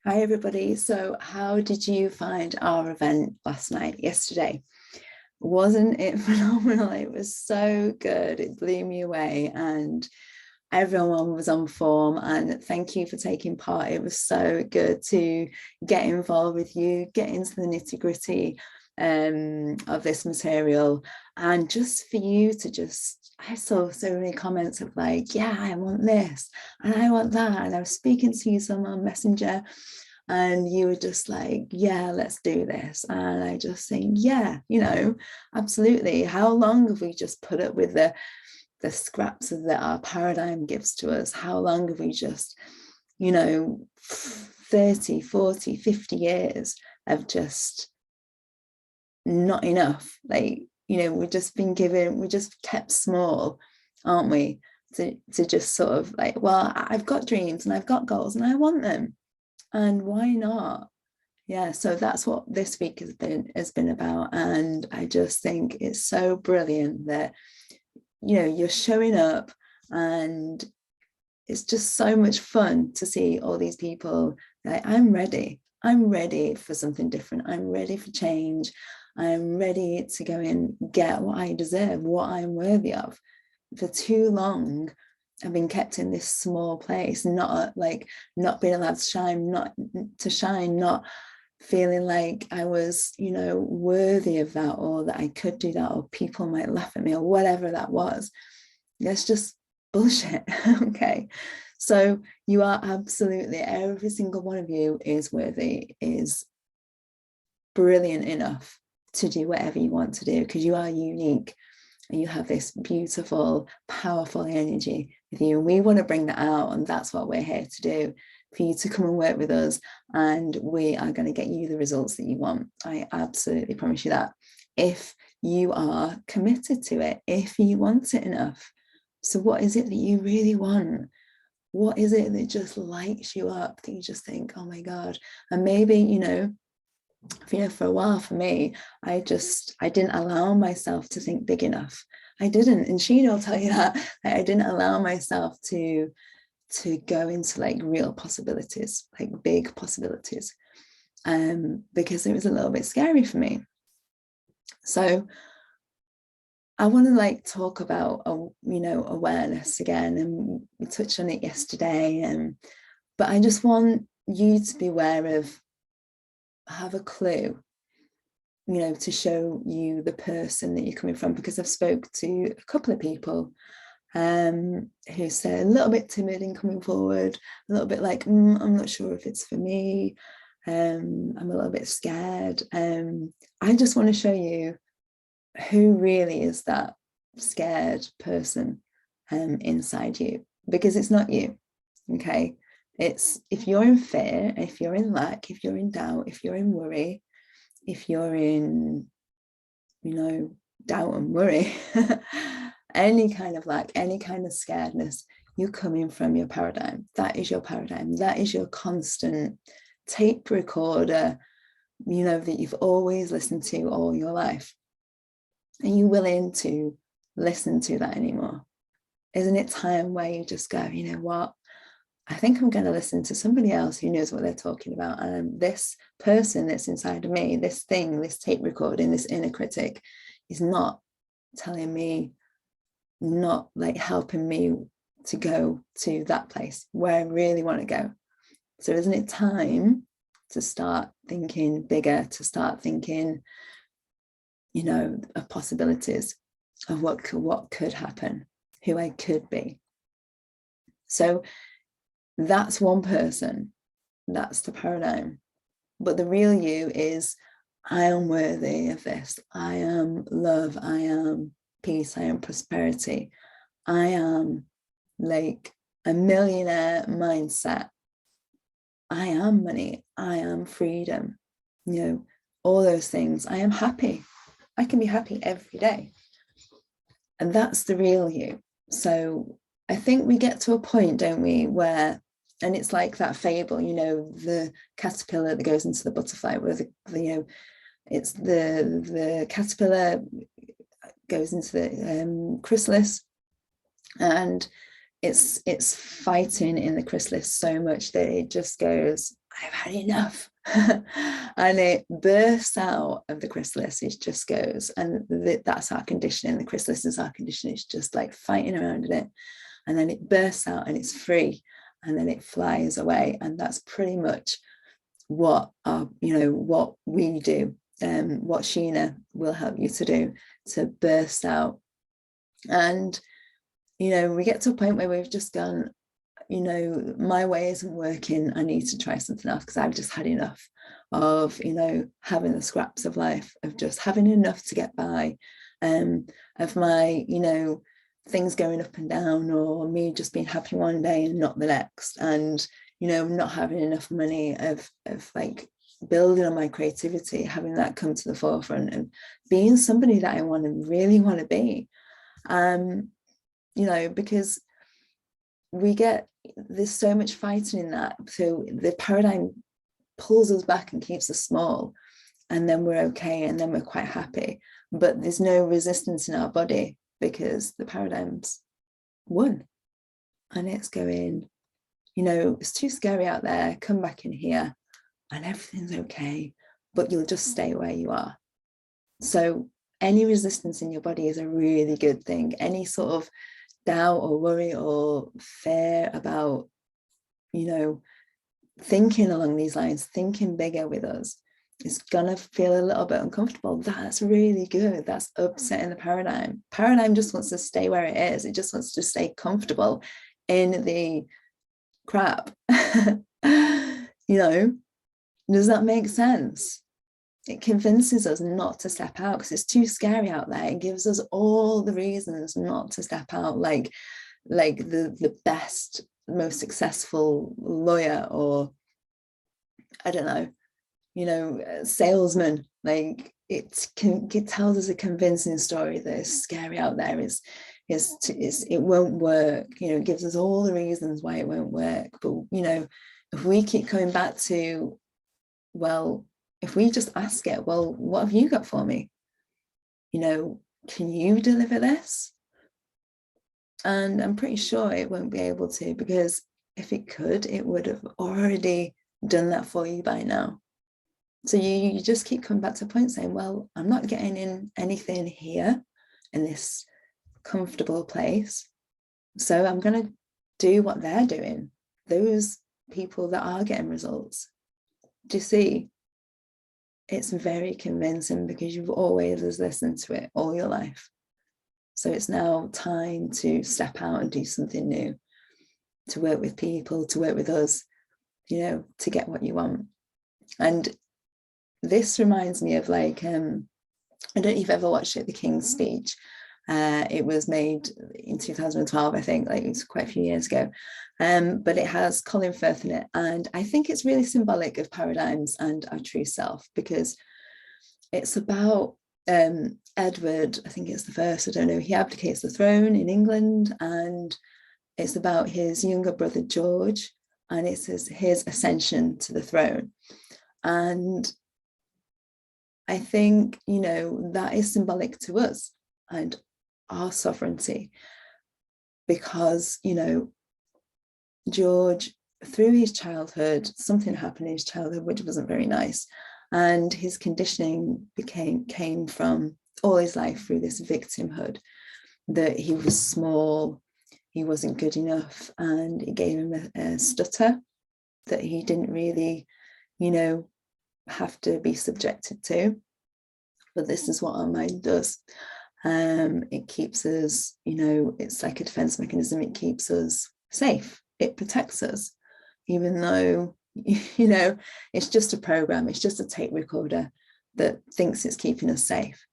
Hi, everybody. So, how did you find our event yesterday? Wasn't it phenomenal? It was so good. It blew me away, and everyone was on form. And thank you for taking part. It was so good to get involved with you, get into the nitty gritty of this material, and just for you to I saw so many comments of like, yeah, I want this and I want that. And I was speaking to you some on Messenger, and you were just like, yeah, let's do this. And I just think, yeah, absolutely. How long have we just put up with the scraps that our paradigm gives to us? How long have we just, 30, 40, 50 years of just not enough? Like, we've just been given, we just kept small, aren't we? To just sort of like, well, I've got dreams and I've got goals and I want them. And why not? Yeah, so that's what this week has been about. And I just think it's so brilliant that you're showing up, and it's just so much fun to see all these people like, I'm ready for something different, I'm ready for change, I'm ready to go and get what I deserve, what I'm worthy of. For too long I've been kept in this small place, not being allowed to shine, not feeling like I was, worthy of that, or that I could do that, or people might laugh at me, or whatever that was. That's just bullshit. Okay. So you are absolutely, every single one of you is worthy, is brilliant enough to do whatever you want to do, because you are unique and you have this beautiful, powerful energy with you. And we want to bring that out, and that's what we're here to do, for you to come and work with us, and we are going to get you the results that you want. I absolutely promise you that, if you are committed to it, if you want it enough. So what is it that you really want? What is it that just lights you up, that you just think, oh my God? And maybe, for a while, for me, I didn't allow myself to think big enough. I didn't. And Sheena will tell you that I didn't allow myself to go into like real possibilities, like big possibilities, because it was a little bit scary for me. So I want to like talk about awareness again, and we touched on it yesterday, but I just want you to be aware of, have a clue, to show you the person that you're coming from, because I've spoke to a couple of people who say a little bit timid in coming forward, a little bit like, I'm not sure if it's for me, I'm a little bit scared. I just want to show you who really is that scared person inside you, because it's not you. Okay, it's, if you're in fear, if you're in lack, if you're in doubt, if you're in worry, if you're in doubt and worry, any kind of lack, any kind of scaredness, you're coming from your paradigm. That is your paradigm. That is your constant tape recorder, that you've always listened to all your life. Are you willing to listen to that anymore? Isn't it time where you just go, you know what? I think I'm going to listen to somebody else who knows what they're talking about. And this person that's inside of me, this thing, this tape recording, this inner critic, is not telling me, not like helping me to go to that place where I really want to go. So isn't it time to start thinking bigger, to start thinking, of possibilities, of what could happen, who I could be? So that's one person, that's the paradigm. But the real you is, I am worthy of this. I am love. I am peace. I am prosperity. I am like a millionaire mindset. I am money. I am freedom. All those things. I am happy. I can be happy every day. And that's the real you. So I think we get to a point, don't we, where, and it's like that fable, the caterpillar that goes into the butterfly, where it's the caterpillar goes into the chrysalis, and it's fighting in the chrysalis so much that it just goes, I've had enough. And it bursts out of the chrysalis. It just goes, and that's our conditioning. The chrysalis is our conditioning. It's just like fighting around in it. And then it bursts out and it's free. And then it flies away. And that's pretty much what what we do, what Sheena will help you to do, to burst out. And we get to a point where we've just gone, my way isn't working, I need to try something else, because I've just had enough of having the scraps of life, of just having enough to get by, of my things going up and down, or me just being happy one day and not the next, and not having enough money, of like building on my creativity, having that come to the forefront, and being somebody that I really want to be, because there's so much fighting in that. So the paradigm pulls us back and keeps us small, and then we're okay, and then we're quite happy, but there's no resistance in our body, because the paradigm's won, and it's going, it's too scary out there, come back in here and everything's okay, but you'll just stay where you are. So any resistance in your body is a really good thing. Any sort of doubt or worry or fear about thinking along these lines, thinking bigger with us, is gonna feel a little bit uncomfortable. That's really good. That's upsetting the paradigm just wants to stay where it is. It just wants to stay comfortable in the crap. Does that make sense? It convinces us not to step out because it's too scary out there. It gives us all the reasons not to step out, like the best, most successful lawyer, or I don't know, salesman. Like it tells us a convincing story that is scary out there. It won't work. It gives us all the reasons why it won't work. But if we keep coming back to, well, if we just ask it, well, what have you got for me? Can you deliver this? And I'm pretty sure it won't be able to, because if it could, it would have already done that for you by now. So you just keep coming back to a point saying, well, I'm not getting in anything here in this comfortable place, so I'm going to do what they're doing, those people that are getting results. Do you see? It's very convincing, because you've always listened to it all your life. So it's now time to step out and do something new, to work with people, to work with us, to get what you want. And this reminds me of, like, I don't know if you've ever watched it, The King's Speech. It was made in 2012, I think, like it's quite a few years ago. But it has Colin Firth in it. And I think it's really symbolic of paradigms and our true self, because it's about Edward, I think it's the first, I don't know, he abdicates the throne in England, and it's about his younger brother George, and it's his ascension to the throne. And I think, that is symbolic to us and our sovereignty, because, George, through his childhood, something happened in his childhood which wasn't very nice, and his conditioning came from all his life through this victimhood, that he was small, he wasn't good enough, and it gave him a stutter that he didn't really, have to be subjected to. But this is what our mind does. It keeps us, it's like a defense mechanism. It keeps us safe. It protects us, even though, it's just a program. It's just a tape recorder that thinks it's keeping us safe.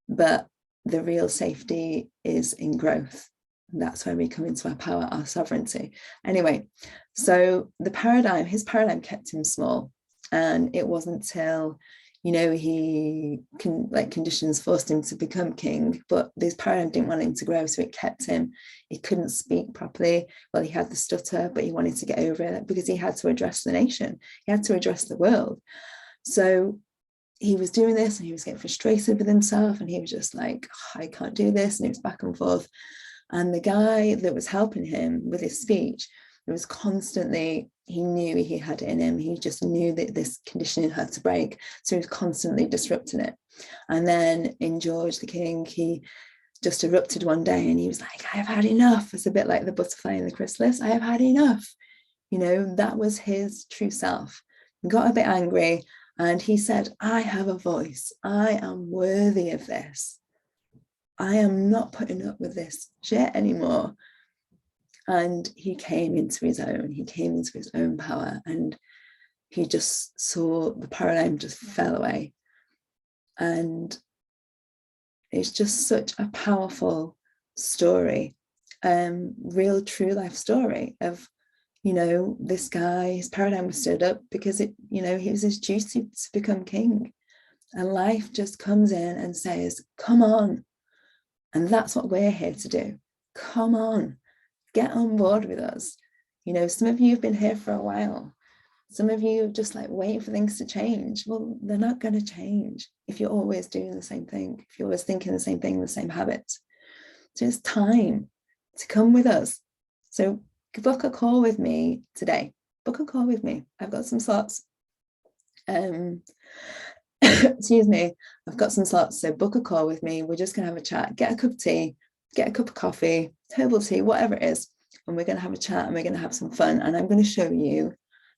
But the real safety is in growth. That's where we come into our power, our sovereignty. Anyway, so his paradigm kept him small. And it wasn't till, conditions forced him to become king, but this paradigm didn't want him to grow, so it kept him. He couldn't speak properly. Well, he had the stutter, but he wanted to get over it because he had to address the nation. He had to address the world. So he was doing this, and he was getting frustrated with himself, and he was just like, oh, I can't do this, and he was back and forth. And the guy that was helping him with his speech was constantly he knew he had it in him. He just knew that this conditioning had to break. So he was constantly disrupting it. And then in George the King, he just erupted one day and he was like, I have had enough. It's a bit like the butterfly in the chrysalis. I have had enough. You know, that was his true self. He got a bit angry and he said, I have a voice. I am worthy of this. I am not putting up with this shit anymore. And he came into his own. He came into his own power, and he just saw the paradigm just fell away. And it's just such a powerful story, real true life story of, you know, this guy, his paradigm was stood up because it, you know, it was his duty to become king. And life just comes in and says, come on. And that's what we're here to do. Come on, get on board with us. You know, some of you have been here for a while. Some of you just like waiting for things to change. Well, they're not going to change if you're always doing the same thing, if you're always thinking the same thing, the same habits. So it's time to come with us. So book a call with me today. Book a call with me. I've got some slots. Excuse me, I've got some slots. So book a call with me. We're just going to have a chat, get a cup of tea, get a cup of coffee, herbal tea, whatever it is. And we're going to have a chat and we're going to have some fun. And I'm going to show you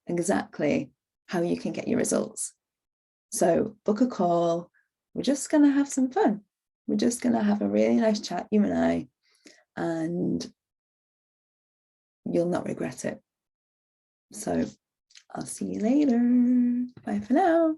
exactly how you can get your results. So book a call. We're just going to have some fun. We're just going to have a really nice chat, you and I, and you'll not regret it. So I'll see you later. Bye for now.